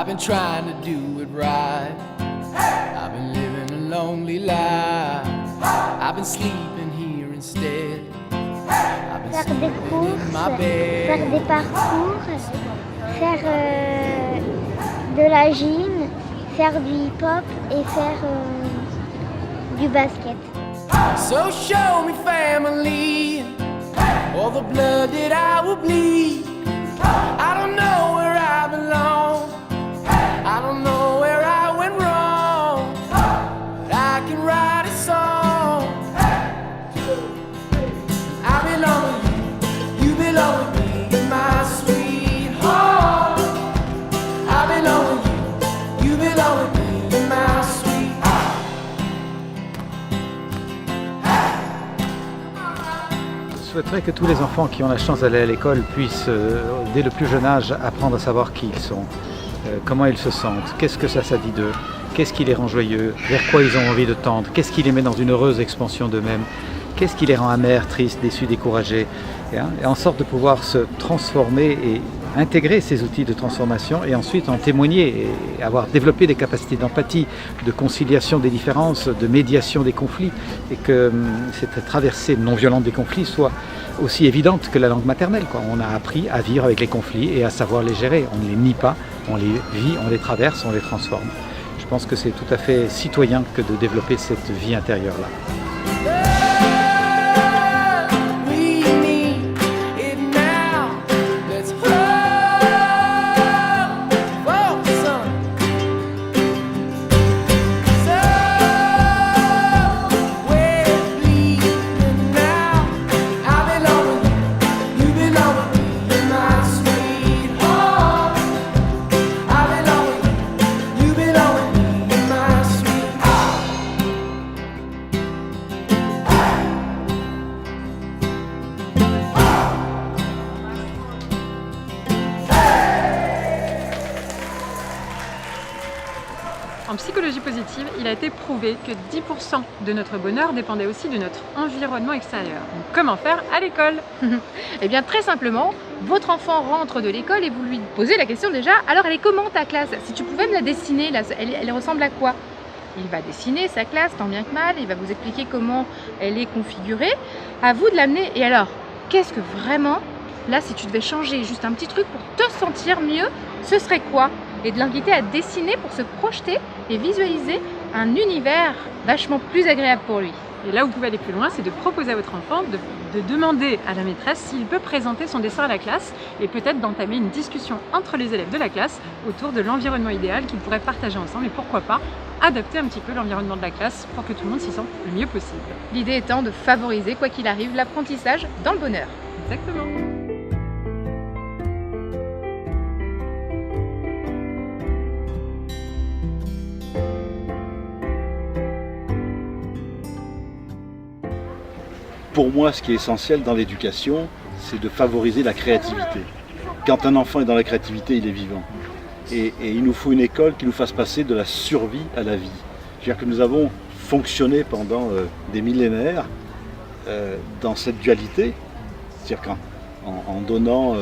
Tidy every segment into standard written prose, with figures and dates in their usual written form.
been trying to do it right. I've been living a lonely life. I've been sleeping here instead. I've been Faire des sleeping in my courses, bed. faire des parcours, faire de la gym, faire du hip-hop et faire du basket. So show me family, all the blood that I will bleed. I don't know where I belong, I don't know where I went wrong, but I can write a song. I belong with you, you belong with me, you're my sweetheart. I belong with you, you belong with me, you're my sweetheart. Je souhaiterais que tous les enfants qui ont la chance d'aller à l'école puissent, dès le plus jeune âge, apprendre à savoir qui ils sont, comment ils se sentent, qu'est-ce que ça dit d'eux, qu'est-ce qui les rend joyeux, vers quoi ils ont envie de tendre, qu'est-ce qui les met dans une heureuse expansion d'eux-mêmes, qu'est-ce qui les rend amers, tristes, déçus, découragés, et en sorte de pouvoir se transformer et intégrer ces outils de transformation et ensuite en témoigner et avoir développé des capacités d'empathie, de conciliation des différences, de médiation des conflits et que cette traversée non violente des conflits soit aussi évidente que la langue maternelle, quoi. On a appris à vivre avec les conflits et à savoir les gérer. On ne les nie pas, on les vit, on les traverse, on les transforme. Je pense que c'est tout à fait citoyen que de développer cette vie intérieure-là. En psychologie positive, il a été prouvé que 10% de notre bonheur dépendait aussi de notre environnement extérieur. Donc, comment faire à l'école? Eh bien très simplement, votre enfant rentre de l'école et vous lui posez la question déjà, alors elle est comment ta classe? Si tu pouvais me la dessiner, là, elle ressemble à quoi? Il va dessiner sa classe tant bien que mal, il va vous expliquer comment elle est configurée. À vous de l'amener. Et alors, qu'est-ce que vraiment, là si tu devais changer juste un petit truc pour te sentir mieux, ce serait quoi? Et de l'inviter à dessiner pour se projeter et visualiser un univers vachement plus agréable pour lui. Et là où vous pouvez aller plus loin, c'est de proposer à votre enfant de demander à la maîtresse s'il peut présenter son dessin à la classe et peut-être d'entamer une discussion entre les élèves de la classe autour de l'environnement idéal qu'ils pourraient partager ensemble et pourquoi pas adapter un petit peu l'environnement de la classe pour que tout le monde s'y sente le mieux possible. L'idée étant de favoriser, quoi qu'il arrive, l'apprentissage dans le bonheur. Exactement. Pour moi, ce qui est essentiel dans l'éducation, c'est de favoriser la créativité. Quand un enfant est dans la créativité, il est vivant. Et il nous faut une école qui nous fasse passer de la survie à la vie. C'est-à-dire que nous avons fonctionné pendant des millénaires dans cette dualité, c'est-à-dire en donnant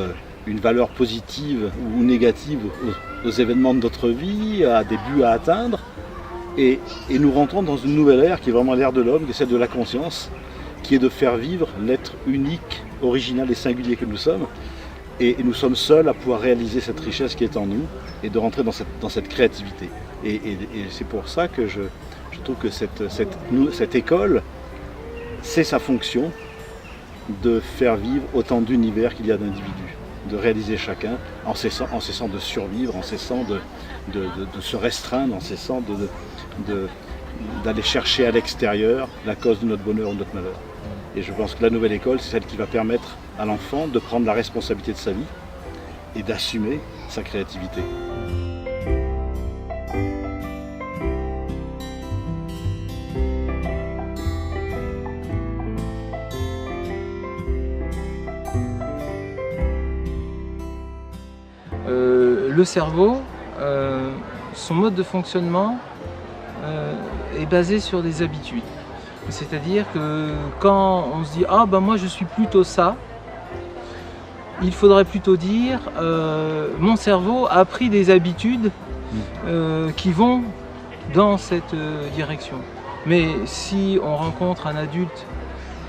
une valeur positive ou négative aux événements de notre vie, à des buts à atteindre. Et nous rentrons dans une nouvelle ère qui est vraiment l'ère de l'homme, qui est celle de la conscience, qui est de faire vivre l'être unique, original et singulier que nous sommes. Et nous sommes seuls à pouvoir réaliser cette richesse qui est en nous et de rentrer dans cette créativité. Et c'est pour ça que je trouve que cette école, c'est sa fonction de faire vivre autant d'univers qu'il y a d'individus, de réaliser chacun en cessant de survivre, en cessant de se restreindre, en cessant d'aller chercher à l'extérieur la cause de notre bonheur ou de notre malheur. Et je pense que la nouvelle école, c'est celle qui va permettre à l'enfant de prendre la responsabilité de sa vie et d'assumer sa créativité. Le cerveau, son mode de fonctionnement est basé sur des habitudes. C'est-à-dire que quand on se dit « Ah ben moi je suis plutôt ça », il faudrait plutôt dire « Mon cerveau a pris des habitudes qui vont dans cette direction. Mais si on rencontre un adulte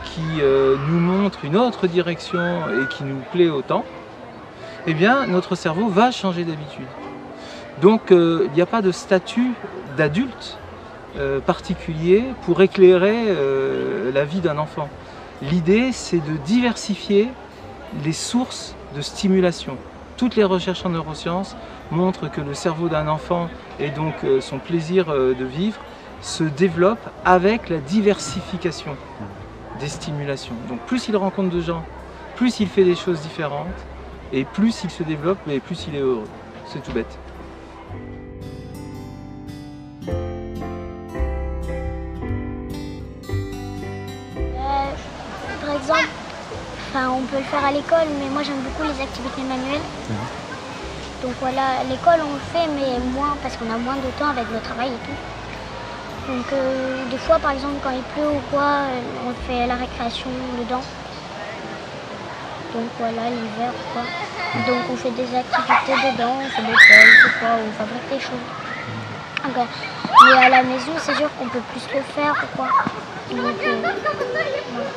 qui nous montre une autre direction et qui nous plaît autant, eh bien notre cerveau va changer d'habitude. Donc il n'y a pas de statut d'adulte particulier pour éclairer la vie d'un enfant. L'idée, c'est de diversifier les sources de stimulation. Toutes les recherches en neurosciences montrent que le cerveau d'un enfant et donc son plaisir de vivre se développe avec la diversification des stimulations. Donc plus il rencontre de gens, plus il fait des choses différentes, et plus il se développe, et plus il est heureux. C'est tout bête. Par exemple, on peut le faire à l'école, mais moi j'aime beaucoup les activités manuelles. Donc voilà, à l'école on le fait, mais moins parce qu'on a moins de temps avec le travail et tout. Donc des fois, par exemple, quand il pleut ou quoi, on fait la récréation dedans. Donc voilà, l'hiver quoi. Donc on fait des activités dedans, on fait des pelles, ou quoi, on fabrique des choses. Donc, mais à la maison, c'est sûr qu'on peut plus le faire ou quoi. Donc, voilà.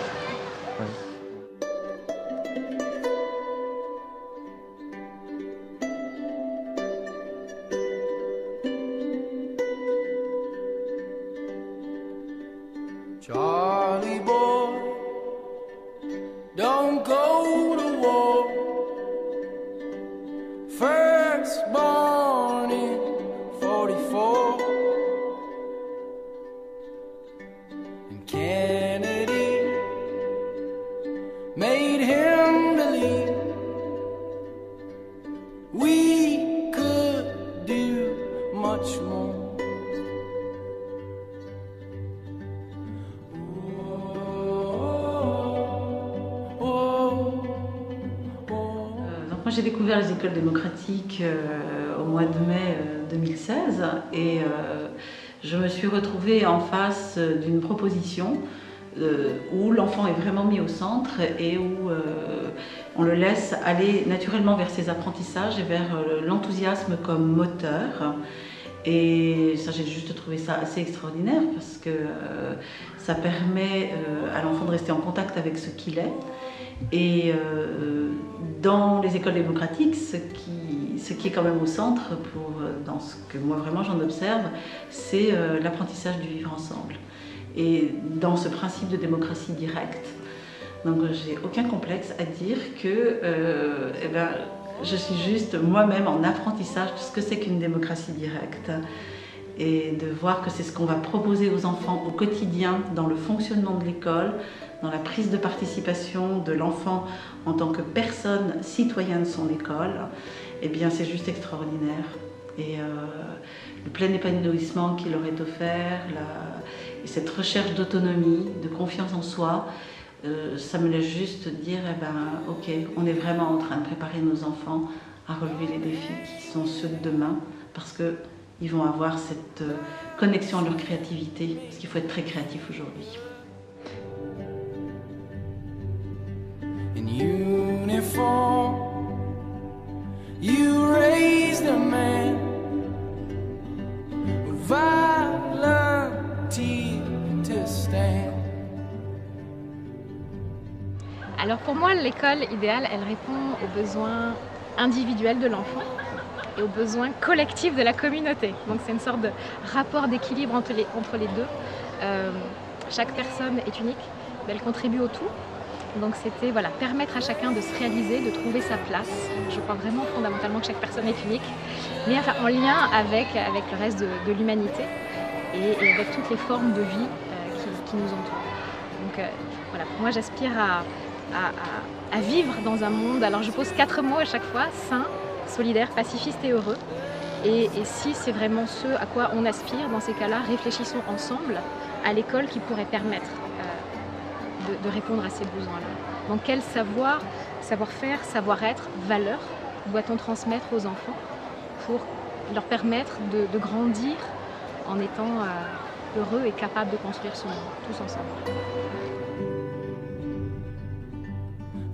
Charlie boy, don't go to war. First born in 44. And Kennedy made him believe we could do much more. Moi, j'ai découvert les écoles démocratiques au mois de mai 2016 et je me suis retrouvée en face d'une proposition où l'enfant est vraiment mis au centre et où on le laisse aller naturellement vers ses apprentissages et vers l'enthousiasme comme moteur. Et ça, j'ai juste trouvé ça assez extraordinaire parce que ça permet à l'enfant de rester en contact avec ce qu'il est. Et dans les écoles démocratiques, ce qui est quand même au centre, dans ce que moi vraiment j'en observe, c'est l'apprentissage du vivre ensemble. Et dans ce principe de démocratie directe, donc j'ai aucun complexe à dire que je suis juste moi-même en apprentissage de ce que c'est qu'une démocratie directe. Et de voir que c'est ce qu'on va proposer aux enfants au quotidien dans le fonctionnement de l'école, dans la prise de participation de l'enfant en tant que personne citoyenne de son école, eh bien c'est juste extraordinaire. Et le plein épanouissement qu'il leur est offert, et cette recherche d'autonomie, de confiance en soi, ça me laisse juste dire, ok, on est vraiment en train de préparer nos enfants à relever les défis qui sont ceux de demain, parce qu'ils vont avoir cette connexion à leur créativité, parce qu'il faut être très créatif aujourd'hui. In uniform, you raised a man with violent teeth to stand. Alors pour moi, l'école idéale, elle répond aux besoins individuels de l'enfant et aux besoins collectifs de la communauté. Donc c'est une sorte de rapport d'équilibre entre les deux. Chaque personne est unique, mais elle contribue au tout. Donc c'était permettre à chacun de se réaliser, de trouver sa place. Je crois vraiment fondamentalement que chaque personne est unique, mais en lien avec le reste de l'humanité et avec toutes les formes de vie qui nous entourent. Donc pour moi j'aspire à vivre dans un monde, alors je pose 4 mots à chaque fois, sain, solidaire, pacifiste et heureux. Et si c'est vraiment ce à quoi on aspire, dans ces cas-là, réfléchissons ensemble à l'école qui pourrait permettre de répondre à ces besoins-là. Donc quel savoir-faire, savoir-être, valeurs doit-on transmettre aux enfants pour leur permettre de grandir en étant heureux et capables de construire ce monde, tous ensemble.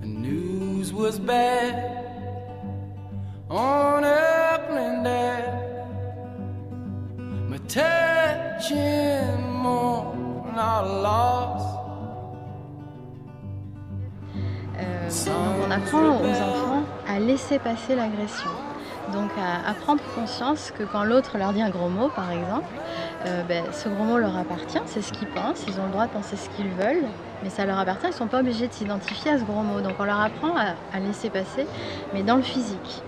The news was bad on Upland Ave. touching more not lost. On apprend aux enfants à laisser passer l'agression. Donc à prendre conscience que quand l'autre leur dit un gros mot, par exemple, ce gros mot leur appartient, c'est ce qu'ils pensent, ils ont le droit de penser ce qu'ils veulent, mais ça leur appartient, ils ne sont pas obligés de s'identifier à ce gros mot. Donc on leur apprend à laisser passer, mais dans le physique.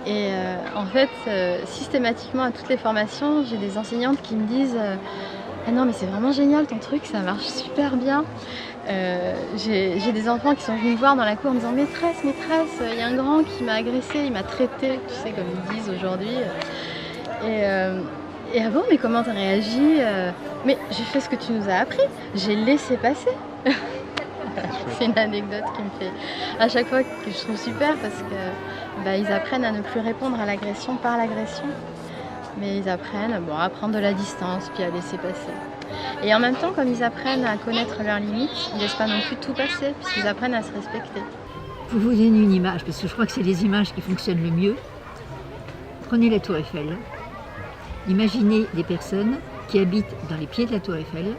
Et en fait, systématiquement à toutes les formations, j'ai des enseignantes qui me disent ah non mais c'est vraiment génial ton truc, ça marche super bien. J'ai des enfants qui sont venus me voir dans la cour en me disant maîtresse, il y a un grand qui m'a agressé, il m'a traité, tu sais comme ils disent aujourd'hui. Et ah bon, mais comment t'as réagi? Mais j'ai fait ce que tu nous as appris, j'ai laissé passer. C'est une anecdote qui me fait à chaque fois que je trouve super parce que ils apprennent à ne plus répondre à l'agression par l'agression. Mais ils apprennent à prendre de la distance puis à laisser passer. Et en même temps, comme ils apprennent à connaître leurs limites, ils ne laissent pas non plus tout passer, puisqu'ils apprennent à se respecter. Pour vous donner une image, parce que je crois que c'est les images qui fonctionnent le mieux, prenez la Tour Eiffel. Imaginez des personnes qui habitent dans les pieds de la Tour Eiffel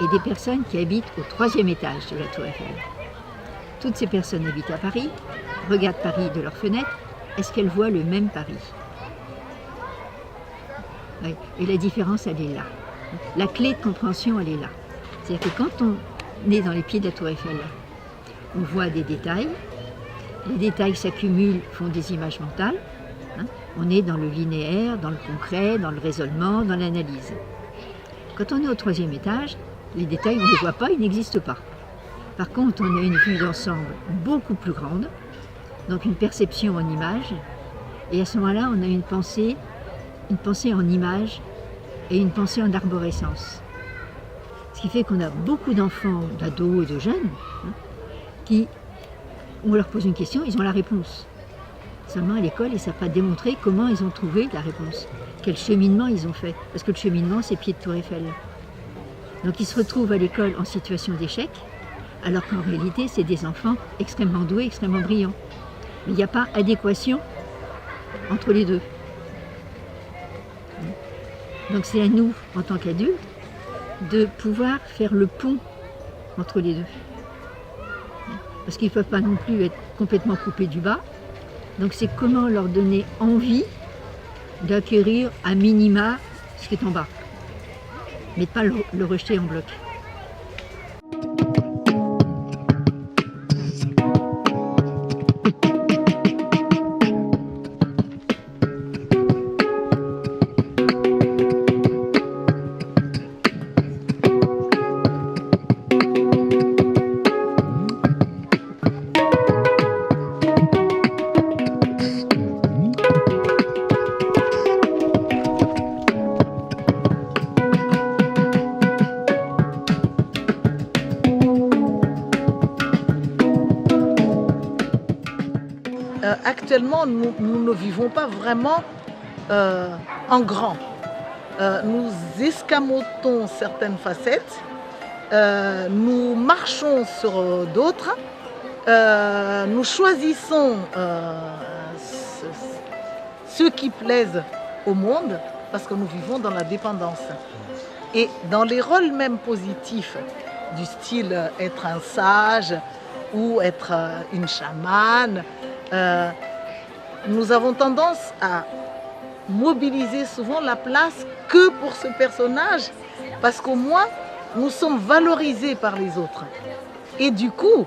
et des personnes qui habitent au 3e étage de la Tour Eiffel. Toutes ces personnes habitent à Paris, regardent Paris de leur fenêtre, est-ce qu'elles voient le même Paris? Oui. Et la différence, elle est là. La clé de compréhension, elle est là. C'est-à-dire que quand on est dans les pieds de la Tour Eiffel, on voit des détails. Les détails s'accumulent, font des images mentales. On est dans le linéaire, dans le concret, dans le raisonnement, dans l'analyse. Quand on est au 3e étage, les détails, on ne les voit pas, ils n'existent pas. Par contre, on a une vue d'ensemble beaucoup plus grande, donc une perception en images. Et à ce moment-là, on a une pensée en images et une pensée en arborescence. Ce qui fait qu'on a beaucoup d'enfants, d'ados et de jeunes qui, on leur pose une question, ils ont la réponse. Seulement à l'école, ils ne savent pas démontrer comment ils ont trouvé la réponse, quel cheminement ils ont fait. Parce que le cheminement, c'est pied de Tour Eiffel. Donc ils se retrouvent à l'école en situation d'échec, alors qu'en réalité, c'est des enfants extrêmement doués, extrêmement brillants. Mais il n'y a pas adéquation entre les deux. Donc c'est à nous, en tant qu'adultes, de pouvoir faire le pont entre les deux. Parce qu'ils ne peuvent pas non plus être complètement coupés du bas. Donc c'est comment leur donner envie d'acquérir à minima ce qui est en bas. Mais pas le rejeter en bloc. Actuellement, nous ne vivons pas vraiment en grand. Nous escamotons certaines facettes, nous marchons sur d'autres, nous choisissons ceux qui plaisent au monde parce que nous vivons dans la dépendance. Et dans les rôles même positifs, du style être un sage ou être une chamane, nous avons tendance à mobiliser souvent la place que pour ce personnage, parce qu'au moins, nous sommes valorisés par les autres. Et du coup,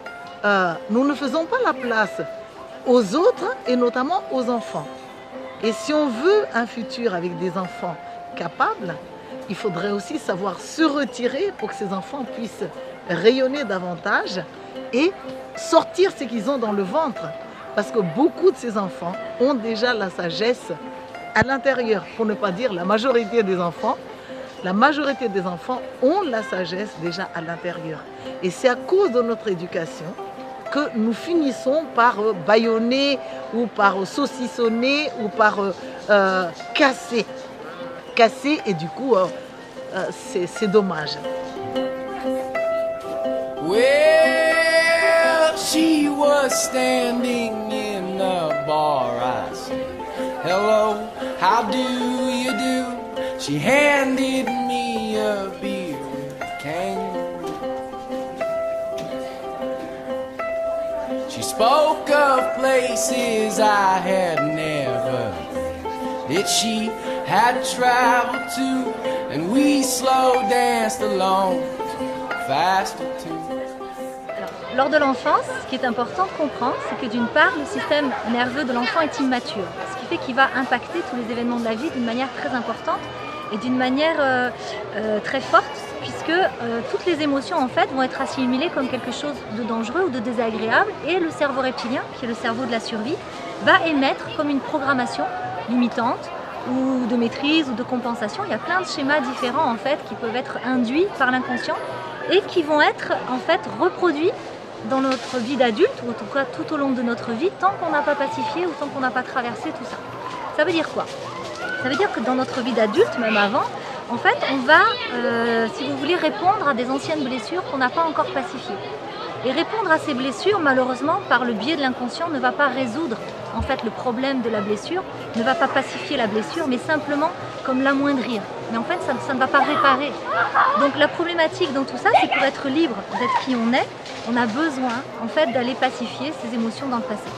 nous ne faisons pas la place aux autres et notamment aux enfants. Et si on veut un futur avec des enfants capables, il faudrait aussi savoir se retirer pour que ces enfants puissent rayonner davantage et sortir ce qu'ils ont dans le ventre. Parce que beaucoup de ces enfants ont déjà la sagesse à l'intérieur, pour ne pas dire la majorité des enfants. La majorité des enfants ont la sagesse déjà à l'intérieur. Et c'est à cause de notre éducation que nous finissons par bâillonner ou par saucissonner ou par casser. Casser et du coup, c'est dommage. Well, she was standing in the bar. I said, hello, how do you do? She handed me a beer with a kangaroo. She spoke of places I had never been, that she had traveled to, and we slow danced along to faster too. Lors de l'enfance, ce qui est important de comprendre, c'est que d'une part, le système nerveux de l'enfant est immature, ce qui fait qu'il va impacter tous les événements de la vie d'une manière très importante et d'une manière très forte, puisque toutes les émotions en fait vont être assimilées comme quelque chose de dangereux ou de désagréable, et le cerveau reptilien, qui est le cerveau de la survie, va émettre comme une programmation limitante ou de maîtrise ou de compensation. Il y a plein de schémas différents en fait qui peuvent être induits par l'inconscient et qui vont être en fait reproduits dans notre vie d'adulte, ou en tout cas tout au long de notre vie, tant qu'on n'a pas pacifié ou tant qu'on n'a pas traversé tout ça. Ça veut dire quoi? Ça veut dire que dans notre vie d'adulte, même avant, en fait, on va, si vous voulez, répondre à des anciennes blessures qu'on n'a pas encore pacifiées. Et répondre à ces blessures, malheureusement, par le biais de l'inconscient, ne va pas résoudre en fait le problème de la blessure, ne va pas pacifier la blessure, mais simplement comme l'amoindrir. Mais en fait, ça ne va pas réparer. Donc la problématique dans tout ça, c'est pour être libre d'être qui on est, on a besoin en fait d'aller pacifier ces émotions dans le passé.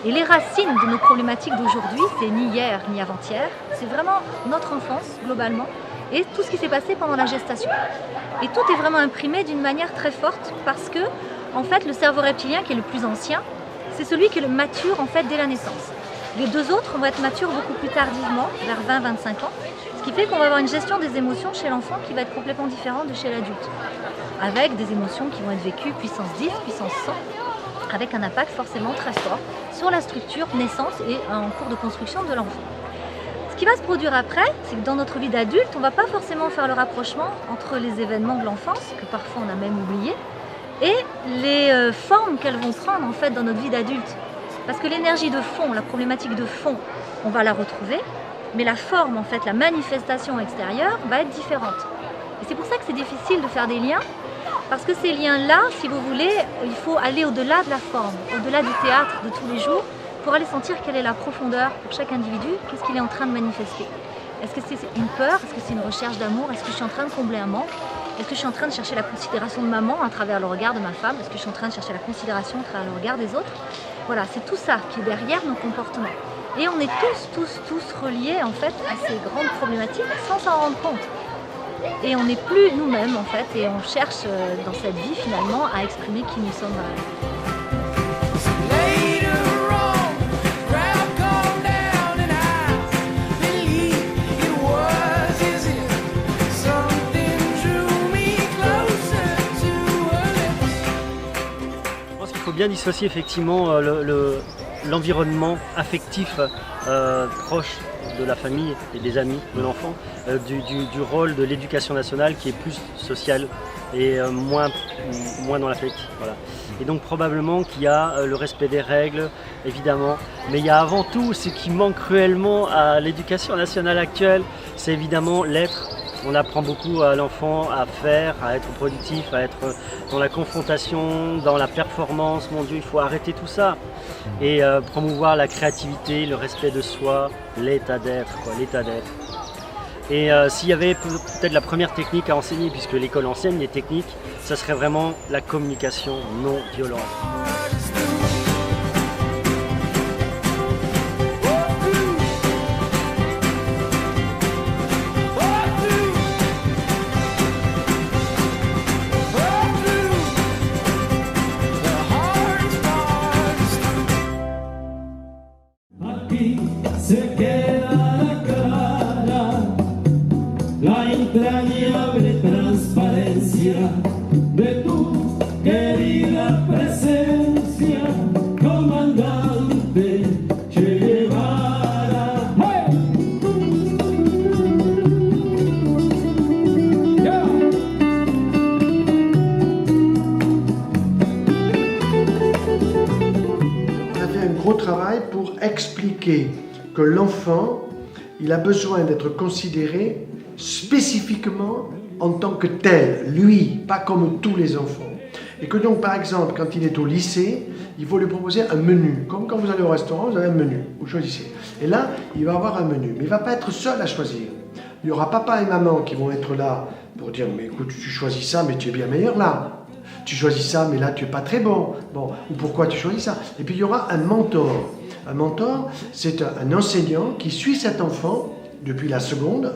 Et les racines de nos problématiques d'aujourd'hui, c'est ni hier ni avant-hier, c'est vraiment notre enfance globalement et tout ce qui s'est passé pendant la gestation. Et tout est vraiment imprimé d'une manière très forte parce que en fait, le cerveau reptilien qui est le plus ancien, c'est celui qui est le mature en fait dès la naissance. Les deux autres vont être matures beaucoup plus tardivement, vers 20-25 ans, ce qui fait qu'on va avoir une gestion des émotions chez l'enfant qui va être complètement différente de chez l'adulte, avec des émotions qui vont être vécues puissance 10, puissance 100, avec un impact forcément très fort sur la structure naissance et en cours de construction de l'enfant. Ce qui va se produire après, c'est que dans notre vie d'adulte, on ne va pas forcément faire le rapprochement entre les événements de l'enfance, que parfois on a même oublié, et les formes qu'elles vont prendre en fait dans notre vie d'adulte. Parce que l'énergie de fond, la problématique de fond, on va la retrouver, mais la forme, en fait, la manifestation extérieure va être différente. Et c'est pour ça que c'est difficile de faire des liens, parce que ces liens-là, si vous voulez, il faut aller au-delà de la forme, au-delà du théâtre de tous les jours, pour aller sentir quelle est la profondeur pour chaque individu, qu'est-ce qu'il est en train de manifester. Est-ce que c'est une peur? Est-ce que c'est une recherche d'amour? Est-ce que je suis en train de combler un manque? Est-ce que je suis en train de chercher la considération de maman à travers le regard de ma femme? Est-ce que je suis en train de chercher la considération à travers le regard des autres? Voilà, c'est tout ça qui est derrière nos comportements. Et on est tous reliés en fait à ces grandes problématiques sans s'en rendre compte. Et on n'est plus nous-mêmes en fait, et on cherche dans cette vie finalement à exprimer qui nous sommes. Il faut bien dissocier effectivement l'environnement affectif proche de la famille et des amis de l'enfant du rôle de l'éducation nationale qui est plus social et moins dans l'affectif. Voilà. Et donc probablement qu'il y a le respect des règles, évidemment, mais il y a avant tout ce qui manque cruellement à l'éducation nationale actuelle, c'est évidemment l'être. On apprend beaucoup à l'enfant à faire, à être productif, à être dans la confrontation, dans la performance. Mon Dieu, il faut arrêter tout ça et promouvoir la créativité, le respect de soi, l'état d'être, l'état d'être. Et s'il y avait peut-être la première technique à enseigner, puisque l'école enseigne les techniques, ça serait vraiment la communication non violente. Se queda la cara, la entrañable transparencia de tu querida presencia, comandante Che Guevara. ¡Hey! Yeah. On a fait un gros travail pour expliquer que l'enfant, il a besoin d'être considéré spécifiquement en tant que tel, lui, pas comme tous les enfants. Et que donc, par exemple, quand il est au lycée, il faut lui proposer un menu. Comme quand vous allez au restaurant, vous avez un menu, vous choisissez. Et là, il va avoir un menu, mais il ne va pas être seul à choisir. il y aura papa et maman qui vont être là pour dire mais écoute, tu choisis ça, mais tu es bien meilleur là. Tu choisis ça, mais là tu n'es pas très bon. Bon, ou pourquoi tu choisis ça? Et puis il y aura un mentor. Un mentor, c'est un enseignant qui suit cet enfant depuis la seconde,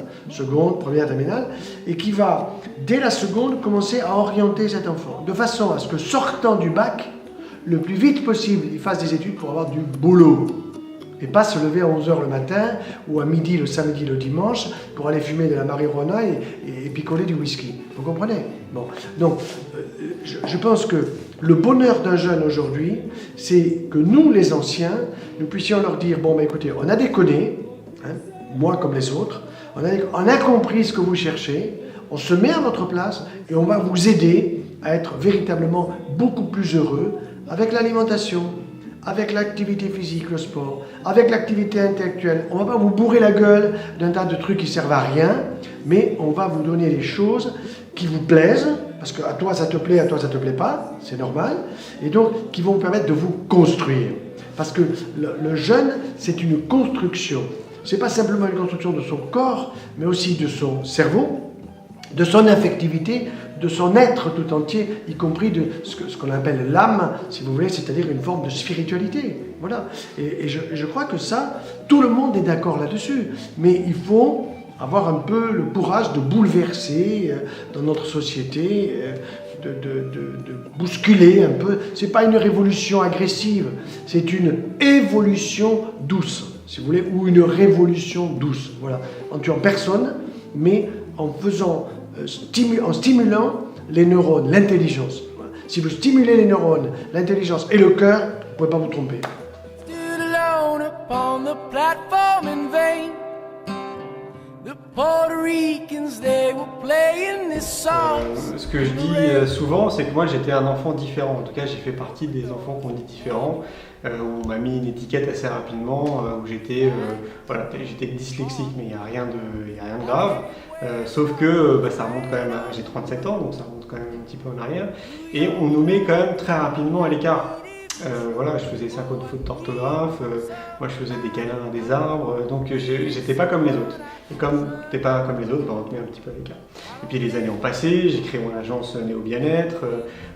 première terminale, et qui va, dès la seconde, commencer à orienter cet enfant, de façon à ce que sortant du bac, le plus vite possible, il fasse des études pour avoir du boulot. Et pas se lever à 11h le matin, ou à midi le samedi, le dimanche, pour aller fumer de la marijuana et picoler du whisky. Vous comprenez? Bon. Donc, je pense que le bonheur d'un jeune aujourd'hui, c'est que nous, les anciens, nous puissions leur dire, bon, bah, écoutez, on a déconné, hein, moi comme les autres, on a compris ce que vous cherchez, on se met à votre place et on va vous aider à être véritablement beaucoup plus heureux avec l'alimentation, avec l'activité physique, le sport, avec l'activité intellectuelle. On ne va pas vous bourrer la gueule d'un tas de trucs qui ne servent à rien, mais on va vous donner les choses qui vous plaisent, parce qu'à toi ça te plaît, à toi ça ne te plaît pas, c'est normal, et donc qui vont vous permettre de vous construire. Parce que le jeune, c'est une construction. Ce n'est pas simplement une construction de son corps, mais aussi de son cerveau, de son affectivité, de son être tout entier, y compris de ce qu'on appelle l'âme, si vous voulez, c'est-à-dire une forme de spiritualité. Voilà. Et je crois que ça, tout le monde est d'accord là-dessus. Mais il faut avoir un peu le courage de bouleverser dans notre société, de bousculer un peu. Ce n'est pas une révolution agressive, c'est une évolution douce, si vous voulez, ou une révolution douce. Voilà. En tuant personne, mais en faisant... en stimulant les neurones, l'intelligence. Voilà. Si vous stimulez les neurones, l'intelligence et le cœur, vous ne pouvez pas vous tromper. Ce que je dis souvent, c'est que moi j'étais un enfant différent. En tout cas, j'ai fait partie des enfants qu'on dit différents, où on m'a mis une étiquette assez rapidement, où j'étais dyslexique, mais il n'y a rien de grave. Sauf que ça remonte quand même, j'ai 37 ans, donc ça remonte quand même un petit peu en arrière. Et on nous met quand même très rapidement à l'écart. Voilà, je faisais 50 fautes d'orthographe, moi je faisais des câlins à des arbres, donc j'étais pas comme les autres. Et comme t'es pas comme les autres, on te met un petit peu à l'écart. Et puis les années ont passé, j'ai créé mon agence Néo Bien-être,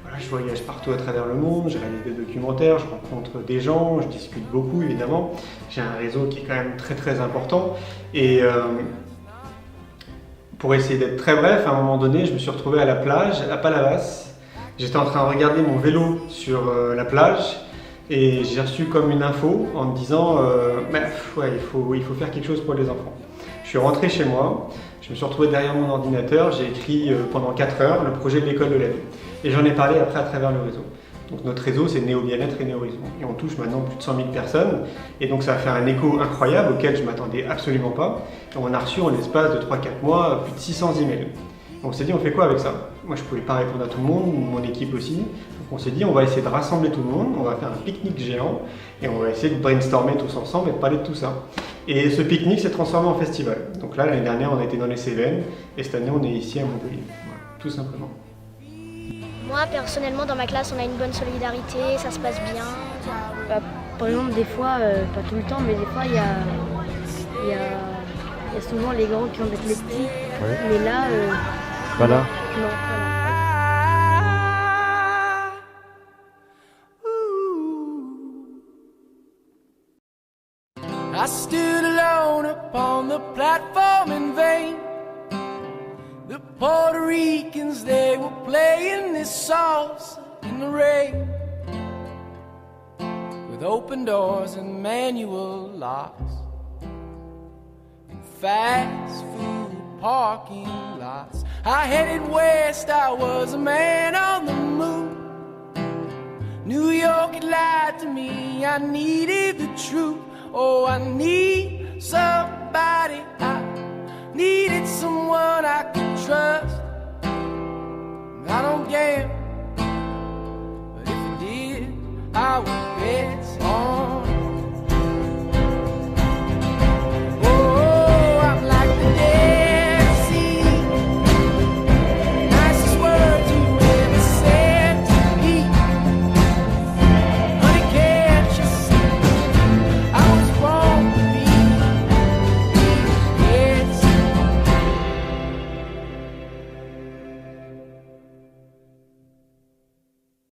voilà, je voyage partout à travers le monde, je réalise des documentaires, je rencontre des gens, je discute beaucoup évidemment. J'ai un réseau qui est quand même très très important. Et pour essayer d'être très bref, à un moment donné, je me suis retrouvé à la plage, à Palavas. J'étais en train de regarder mon vélo sur la plage et j'ai reçu comme une info en me disant il faut faire quelque chose pour les enfants. Je suis rentré chez moi, je me suis retrouvé derrière mon ordinateur, j'ai écrit pendant 4 heures le projet de l'école de la vie. Et j'en ai parlé après à travers le réseau. Donc notre réseau c'est Néo Bien-être et Néo Horizon. Et on touche maintenant plus de 100 000 personnes. Et donc ça a fait un écho incroyable auquel je ne m'attendais absolument pas. Et on a reçu en l'espace de 3-4 mois plus de 600 emails. On s'est dit on fait quoi avec ça? Moi je ne pouvais pas répondre à tout le monde, mon équipe aussi. Donc on s'est dit on va essayer de rassembler tout le monde, on va faire un pique-nique géant et on va essayer de brainstormer tous ensemble et de parler de tout ça. Et ce pique-nique s'est transformé en festival. Donc là l'année dernière on a été dans les Cévennes et cette année on est ici à Montpellier. Voilà, tout simplement. Moi personnellement dans ma classe on a une bonne solidarité, ça se passe bien. Par exemple des fois, pas tout le temps, mais des fois il y a souvent les grands qui ont d'être les petits. Ouais. Mais là... Voilà. Non, I stood alone upon the platform in vain. The Puerto Ricans, they were playing this salsa in the rain, with open doors and manual locks, and fast food parking lots. I headed west, I was a man on the move. New York had lied to me, I needed the truth. Oh, I need somebody, I needed someone I could trust. I don't gamble, but if I did, I would